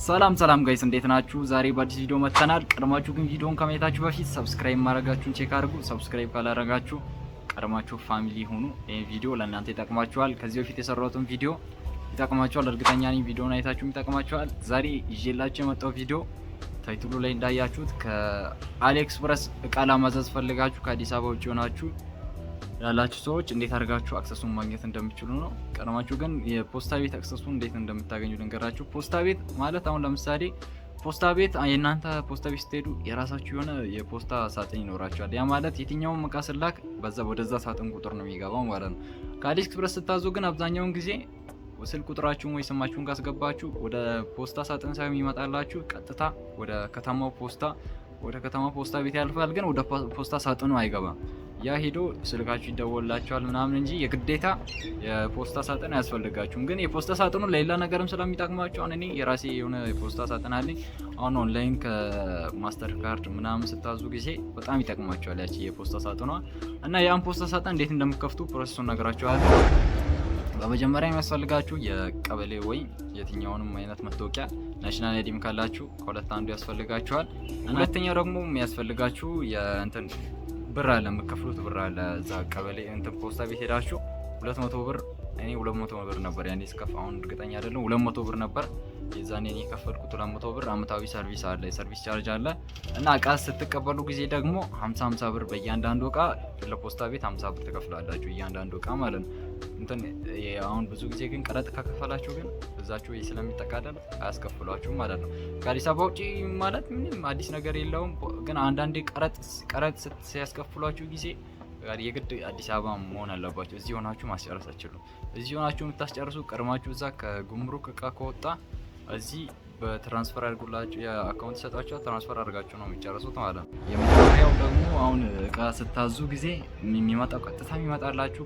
ሰላም ጋይስ እንዴት ናችሁ? ዛሬ በአዲስ ቪዲዮ መጥተናል። ቀድማችሁ ግን ቪዲዮውን ከማየታችሁ በፊት ሰብስክራይብ ማድረጋችሁን ቼክ አድርጉ። ሰብስክራይብ ካላደረጋችሁ ቀድማችሁ ፋሚሊ ሁኑ። ይሄ ቪዲዮ ለእናንተ ይጠቅማችኋል። ከዚህ በፊት የሰራሁትን ቪዲዮ ይጠቅማችኋል፣ እርግጠኛ ነኝ። ቪዲዮውን አይታችሁ ይጠቅማችኋል። ዛሬ ይዤላችሁ የመጣው ቪዲዮ ታይትሉ ላይ እንዳያችሁት ከአሊኤክስፕረስ እቃ ለማዘዝ ፈልጋችሁ ከአዲስ አበባ ውጪ ሆናችሁ ያላችሁ ሰዎች እንዴት አድርጋችሁ አክሰሱን ማግኘት እንደምትችሉ ነው። ቀድማችሁ ግን የፖስታ ቤት አክሰሱን እንዴት እንደምታገኙ ልንገራችሁ። ፖስታ ቤት ማለት አሁን ለምሳሌ ፖስታ ቤት የእናንተ ፖስታ ቤት ስትሄዱ የራሳችሁ የሆነ የፖስታ ሳጥን ይኖራችኋል። ያ ማለት የትኛውም እቃ ስላክ ወደዛ ሳጥን ቁጥር ነው የሚገባው ማለት ነው። ከአሊኤክስፕረስ ስታዙ ግን አብዛኛውን ጊዜ ስልክ ቁጥራችሁን ወይ ስማችሁን ካስገባችሁ ወደ ፖስታ ሳጥን ሳይሆን የሚመጣላችሁ ቀጥታ ወደ ከተማው ፖስታ ቤት ያልፋል፣ ግን ወደ ፖስታ ሳጥኑ አይገባም። ያ ሄዶ ስልካችሁ ይደወልላችኋል ምናምን እንጂ የግዴታ የፖስታ ሳጥን አያስፈልጋችሁም። ግን የፖስታ ሳጥኑ ለሌላ ነገርም ስለሚጠቅማችሁ አሁን እኔ የራሴ የሆነ የፖስታ ሳጥን አለኝ። አሁን ኦንላይን ከማስተር ካርድ ምናምን ስታዙ ጊዜ በጣም ይጠቅማችኋል ያቺ የፖስታ ሳጥኗ። እና ያን ፖስታ ሳጥን እንዴት እንደምከፍቱ ፕሮሰሱን ነግራችኋለሁ። በመጀመሪያ የሚያስፈልጋችሁ የቀበሌ ወይ የትኛውንም አይነት መታወቂያ ናሽናል አይዲም ካላችሁ ከሁለት አንዱ ያስፈልጋችኋል። ሁለተኛው ደግሞ የሚያስፈልጋችሁ የእንትን ብር አለ፣ የምትከፍሉት ብር አለ። እዛ ቀበሌ እንትን ፖስታ ቤት ሄዳችሁ 200 ብር፣ እኔ 200 ብር ነበር ያኔ ስከፍ፣ አሁን እርግጠኛ አይደለም 200 ብር ነበር የዛኔ እኔ የከፈልኩት 200 ብር። አመታዊ ሰርቪስ አለ፣ የሰርቪስ ቻርጅ አለ። እና እቃ ስትቀበሉ ጊዜ ደግሞ 50 ብር በእያንዳንዱ እቃ ለፖስታ ቤት 50 ብር ትከፍላላችሁ እያንዳንዱ እቃ ማለት ነው። እንትን አሁን ብዙ ጊዜ ግን ቀረጥ ከከፈላችሁ ግን እዛችሁ ስለሚጠቃለል አያስከፍሏችሁም ማለት ነው። ከአዲስ አበባ ውጪ ማለት ምንም አዲስ ነገር የለውም። ግን አንዳንዴ ቀረጥ ሲያስከፍሏችሁ ጊዜ የግድ አዲስ አበባ መሆን አለባችሁ። እዚህ ሆናችሁ ማስጨረስ አትችሉም። እዚህ ሆናችሁ የምታስጨርሱ ቀድማችሁ እዛ ከጉምሩክ እቃ ከወጣ እዚህ በትራንስፈር አድርጉላችሁ የአካውንት ሰጣችሁ ትራንስፈር አድርጋችሁ ነው የሚጨርሱት ማለት ነው። የመጀመሪያው ደግሞ አሁን እቃ ስታዙ ጊዜ የሚመጣው ቀጥታ የሚመጣላችሁ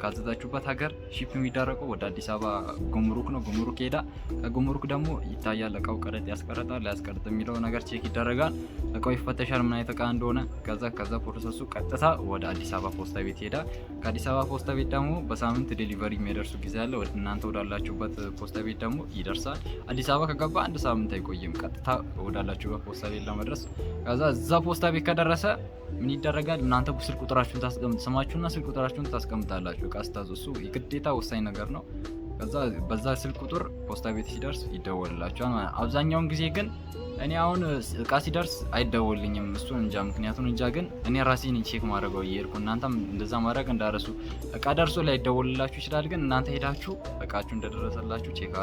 ካዘዛችሁበት ሀገር ሺፕ የሚደረገው ወደ አዲስ አበባ ጉምሩክ ነው። ጉምሩክ ሄዳ ከጉምሩክ ደግሞ ይታያል እቃው ቀረጥ ያስቀርጣል ያስቀርጥ የሚለው ነገር ቼክ ይደረጋል። እቃው ይፈተሻል ምን አይነት እቃ እንደሆነ። ከዛ ፕሮሰሱ ቀጥታ ወደ አዲስ አበባ ፖስታ ቤት ሄዳ ከአዲስ አበባ ፖስታ ቤት ደግሞ በሳምንት ዴሊቨሪ የሚደርሱ ጊዜ አለ። ወደ እናንተ ወዳላችሁበት ፖስታ ቤት ደግሞ ይደርሳል። አዲስ አበባ ከገባ አንድ ሳምንት አይቆይም፣ ቀጥታ ወዳላችሁበት ፖስታ ቤት ለመድረስ። ከዛ እዛ ፖስታ ቤት ከደረሰ ምን ይደረጋል? እናንተ ስልክ ቁጥራችሁን ስማችሁና ስልክ ቁጥራችሁን ታስቀምጣላችሁ። እቃ ስታዙ እሱ የግዴታ ወሳኝ ነገር ነው። ከዛ በዛ ስልክ ቁጥር ፖስታ ቤት ሲደርስ ይደወልላችኋል ማለት። አብዛኛውን ጊዜ ግን እኔ አሁን እቃ ሲደርስ አይደወልኝም፣ እሱን እንጃ ምክንያቱን እንጃ። ግን እኔ ራሴን ቼክ ማድረገው እየሄድኩ እናንተም እንደዛ ማድረግ እንዳረሱ። እቃ ደርሶ ላይደወልላችሁ ይችላል፣ ግን እናንተ ሄዳችሁ እቃችሁ እንደደረሰላችሁ ቼክ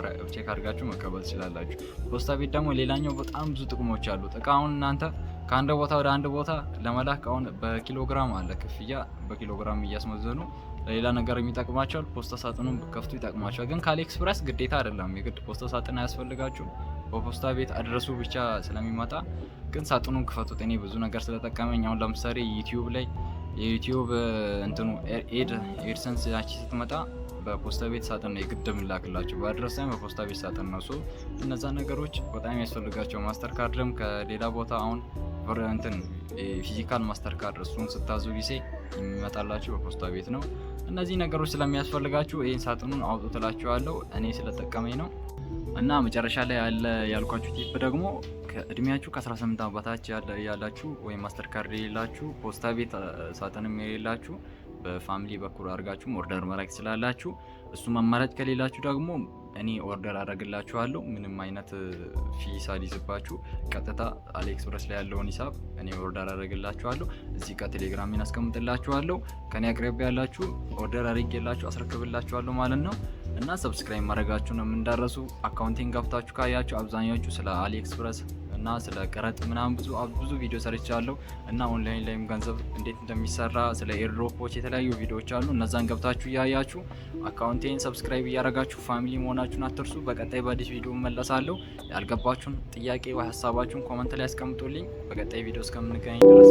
አድርጋችሁ መቀበል ትችላላችሁ። ፖስታ ቤት ደግሞ ሌላኛው በጣም ብዙ ጥቅሞች አሉት። እቃ አሁን እናንተ ከአንድ ቦታ ወደ አንድ ቦታ ለመላክ አሁን በኪሎግራም አለ ክፍያ፣ በኪሎግራም እያስመዘኑ ለሌላ ነገር የሚጠቅማቸዋል። ፖስታ ሳጥኑን ከፍቱ ይጠቅማቸዋል። ግን ከአሊኤክስፕረስ ግዴታ አይደለም፣ የግድ ፖስታ ሳጥን አያስፈልጋችሁም። በፖስታ ቤት አድረሱ ብቻ ስለሚመጣ ግን ሳጥኑን ክፈቱት። እኔ ብዙ ነገር ስለጠቀመኝ አሁን ለምሳሌ ዩቲዩብ ላይ የዩቲዩብ እንትኑ ኤድሰንስ ያቺ ስትመጣ በፖስታ ቤት ሳጥን ነው የግድ ምላክላችሁ፣ በአድረስ ሳይሆን በፖስታ ቤት ሳጥን ነው። እነዛ ነገሮች በጣም ያስፈልጋቸው። ማስተር ካርድም ከሌላ ቦታ አሁን እንትን ፊዚካል ማስተር ካርድ እሱን ስታዙ ጊዜ የሚመጣላችሁ በፖስታ ቤት ነው። እነዚህ ነገሮች ስለሚያስፈልጋችሁ ይህን ሳጥኑን አውጡትላችኋለሁ፣ እኔ ስለጠቀመኝ ነው። እና መጨረሻ ላይ ያለ ያልኳችሁ ቲፕ ደግሞ ከእድሜያችሁ ከ18 ዓመት በታች ያላችሁ ወይም ማስተር ካርድ የሌላችሁ ፖስታ ቤት ሳጥንም የሌላችሁ በፋሚሊ በኩል አድርጋችሁ ኦርደር ማድረግ ስላላችሁ፣ እሱ አማራጭ ከሌላችሁ ደግሞ እኔ ኦርደር አደርግላችኋለሁ። ምንም አይነት ፊ ሳልይዝባችሁ ቀጥታ አሊኤክስፕረስ ላይ ያለውን ሂሳብ እኔ ኦርደር አደርግላችኋለሁ። እዚህ ጋር ቴሌግራሜን አስቀምጥላችኋለሁ። ከኔ አቅራቢ ያላችሁ ኦርደር አድርጌላችሁ አስረክብላችኋለሁ ማለት ነው። እና ሰብስክራይብ ማድረጋችሁን እንዳረሱ። አካውንቲንግ ገብታችሁ ካያችሁ አብዛኛዎቹ ስለ አሊኤክስፕረስ እና ስለ ቀረጥ ምናምን ብዙ ቪዲዮ ሰርቻለሁ። እና ኦንላይን ላይም ገንዘብ እንዴት እንደሚሰራ ስለ ኤርድሮፖች የተለያዩ ቪዲዮዎች አሉ። እነዛን ገብታችሁ እያያችሁ አካውንቴን ሰብስክራይብ እያደረጋችሁ ፋሚሊ መሆናችሁን አትርሱ። በቀጣይ በአዲስ ቪዲዮ እመለሳለሁ። ያልገባችሁን ጥያቄ ወይ ሀሳባችሁን ኮመንት ላይ አስቀምጡልኝ። በቀጣይ ቪዲዮ እስከምንገናኝ ድረስ